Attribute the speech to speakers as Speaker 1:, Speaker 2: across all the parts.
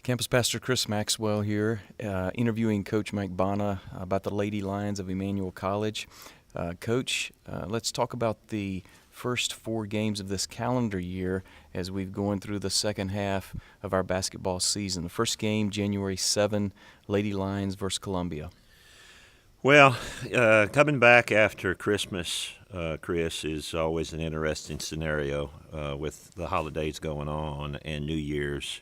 Speaker 1: Campus Pastor Chris Maxwell here, interviewing Coach Mike Bona about the Lady Lions of Emmanuel College. Coach, let's talk about the first 4 games of this calendar year as we've gone through the second half of our basketball season. The first game, January 7, Lady Lions versus Columbia.
Speaker 2: Well, coming back after Christmas, Chris, is always an interesting scenario with the holidays going on and New Year's.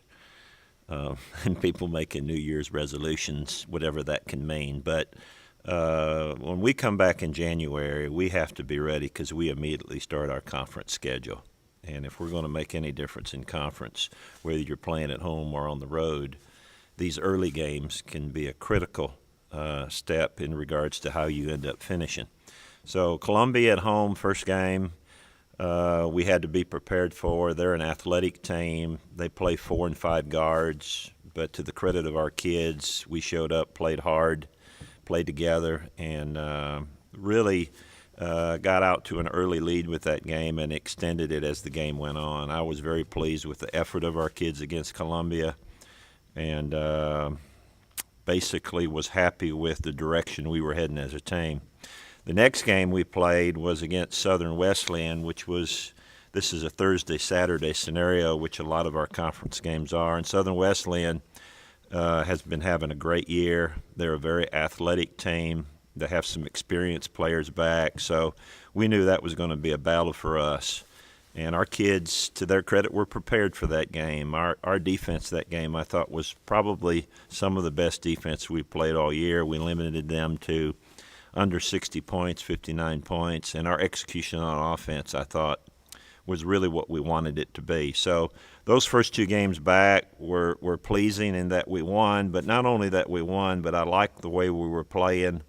Speaker 2: And people making New Year's resolutions, whatever that can mean. But when we come back in January, we have to be ready because we immediately start our conference schedule. And if we're going to make any difference in conference, whether you're playing at home or on the road, these early games can be a critical step in regards to how you end up finishing. So Columbia at home, first game. We had to be prepared for. They're an athletic team. They play 4 and 5 guards, but to the credit of our kids, we showed up, played hard, played together, and really got out to an early lead with that game and extended it as the game went on. I was very pleased with the effort of our kids against Columbia, and basically was happy with the direction we were heading as a team. The next game we played was against Southern Wesleyan, this is a Thursday-Saturday scenario, which a lot of our conference games are. And Southern Wesleyan has been having a great year. They're a very athletic team. They have some experienced players back. So we knew that was going to be a battle for us. And our kids, to their credit, were prepared for that game. Our defense that game, I thought, was probably some of the best defense we played all year. We limited them to under 60 points, 59 points, and our execution on offense, I thought, was really what we wanted it to be. So those first 2 games back were pleasing in that we won, but not only that we won, but I liked the way we were playing.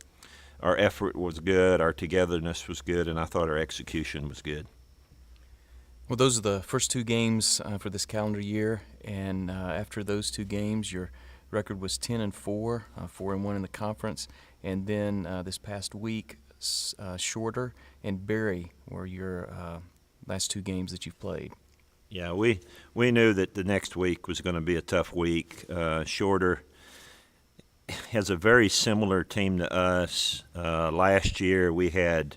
Speaker 2: Our effort was good, our togetherness was good, and I thought our execution was good.
Speaker 1: Well, those are the first 2 games for this calendar year, and after those 2 games, your record was 10-4, 4-1 in the conference. And then this past week, Shorter and Berry were your last 2 games that you've played.
Speaker 2: Yeah, we knew that the next week was going to be a tough week. Shorter has a very similar team to us. Last year we had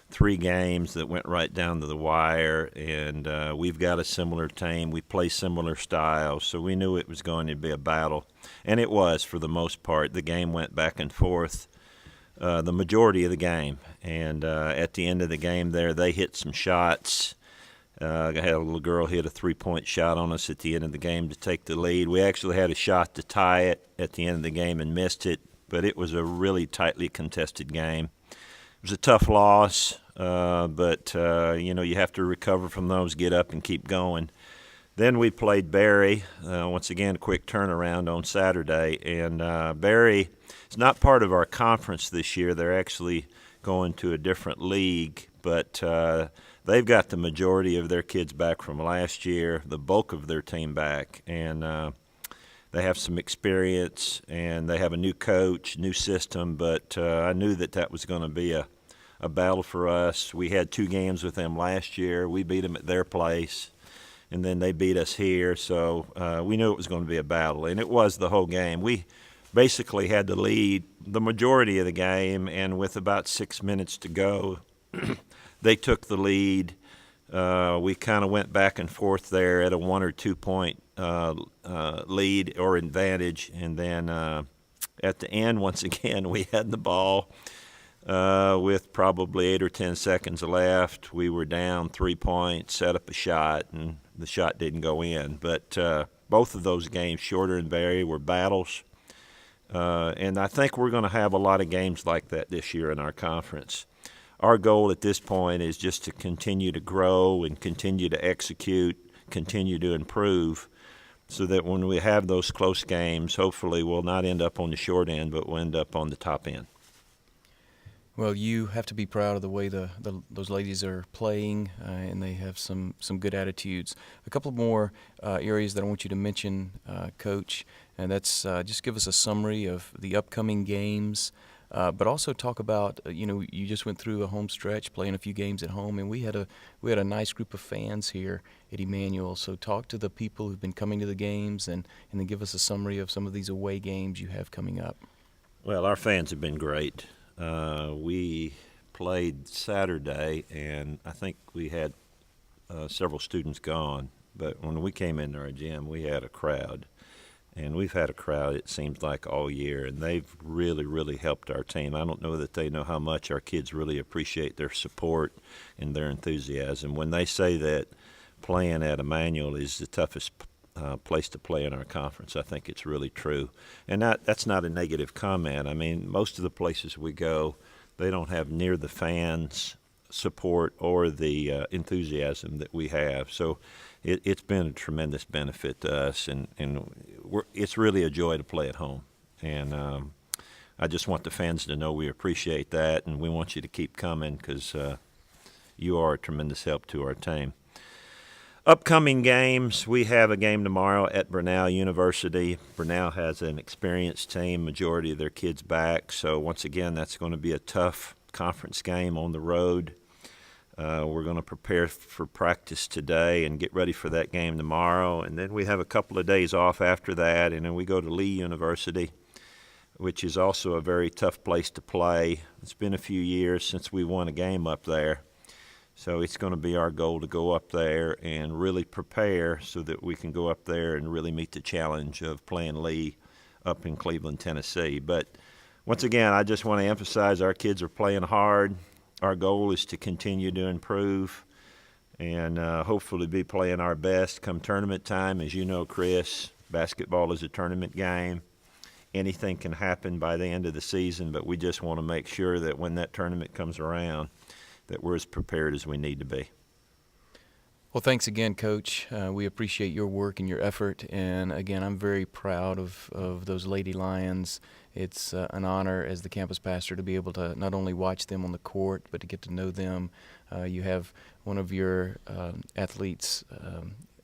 Speaker 2: 3 games that went right down to the wire, and we've got a similar team. We play similar styles, so we knew it was going to be a battle. And it was, for the most part. The game went back and forth the majority of the game. And at the end of the game there, they hit some shots. I had a little girl hit a 3-point shot on us at the end of the game to take the lead. We actually had a shot to tie it at the end of the game and missed it, but it was a really tightly contested game. It was a tough loss, but you have to recover from those, get up, and keep going. Then we played Berry, once again, a quick turnaround on Saturday. And Berry is not part of our conference this year. They're actually going to a different league, but they've got the majority of their kids back from last year, the bulk of their team back. And they have some experience, and they have a new coach, new system, but I knew that was going to be a battle for us. We had 2 games with them last year. We beat them at their place, and then they beat us here. So we knew it was going to be a battle, and it was the whole game. We basically had the lead the majority of the game, and with about 6 minutes to go, they took the lead. We kind of went back and forth there at a 1 or 2 point lead or advantage, and then at the end, once again, we had the ball with probably 8 or 10 seconds left. We were down 3 points, set up a shot, and the shot didn't go in. But both of those games, Shorter and Berry, were battles. And I think we're going to have a lot of games like that this year in our conference. Our goal at this point is just to continue to grow and continue to execute, continue to improve, so that when we have those close games, hopefully we'll not end up on the short end, but we'll end up on the top end.
Speaker 1: Well, you have to be proud of the way those ladies are playing, and they have some good attitudes. A couple more areas that I want you to mention, Coach, and that's just give us a summary of the upcoming games but also talk about, you just went through a home stretch playing a few games at home, and we had a nice group of fans here at Emmanuel. So talk to the people who've been coming to the games, and then give us a summary of some of these away games you have coming up.
Speaker 2: Well, our fans have been great. We played Saturday, and I think we had several students gone. But when we came into our gym, we had a crowd. And we've had a crowd, it seems like, all year, and they've really, really helped our team. I don't know that they know how much our kids really appreciate their support and their enthusiasm. When they say that playing at Emmanuel is the toughest place to play in our conference, I think it's really true. And that's not a negative comment. I mean, most of the places we go, they don't have near the fans' support or the enthusiasm that we have. So it's been a tremendous benefit to us, and it's really a joy to play at home. And I just want the fans to know we appreciate that, and we want you to keep coming because you are a tremendous help to our team. Upcoming games, we have a game tomorrow at Brenau University. Brenau has an experienced team, majority of their kids back. So once again, that's going to be a tough conference game on the road. We're going to prepare for practice today and get ready for that game tomorrow. And then we have a couple of days off after that, and then we go to Lee University, which is also a very tough place to play. It's been a few years since we won a game up there. So it's going to be our goal to go up there and really prepare so that we can go up there and really meet the challenge of playing Lee up in Cleveland, Tennessee. But once again, I just want to emphasize our kids are playing hard. Our goal is to continue to improve and hopefully be playing our best come tournament time. As you know, Chris, basketball is a tournament game. Anything can happen by the end of the season, but we just want to make sure that when that tournament comes around, that we're as prepared as we need to be.
Speaker 1: Well, thanks again, Coach. We appreciate your work and your effort. And again, I'm very proud of those Lady Lions. It's an honor as the campus pastor to be able to not only watch them on the court, but to get to know them. You have one of your athletes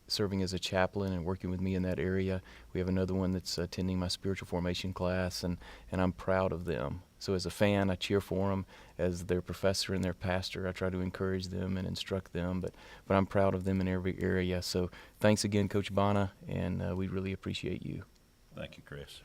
Speaker 1: serving as a chaplain and working with me in that area. We have another one that's attending my spiritual formation class, and I'm proud of them. So as a fan, I cheer for them. As their professor and their pastor, I try to encourage them and instruct them, but I'm proud of them in every area. So thanks again, Coach Bona, and we really appreciate you.
Speaker 2: Thank you, Chris.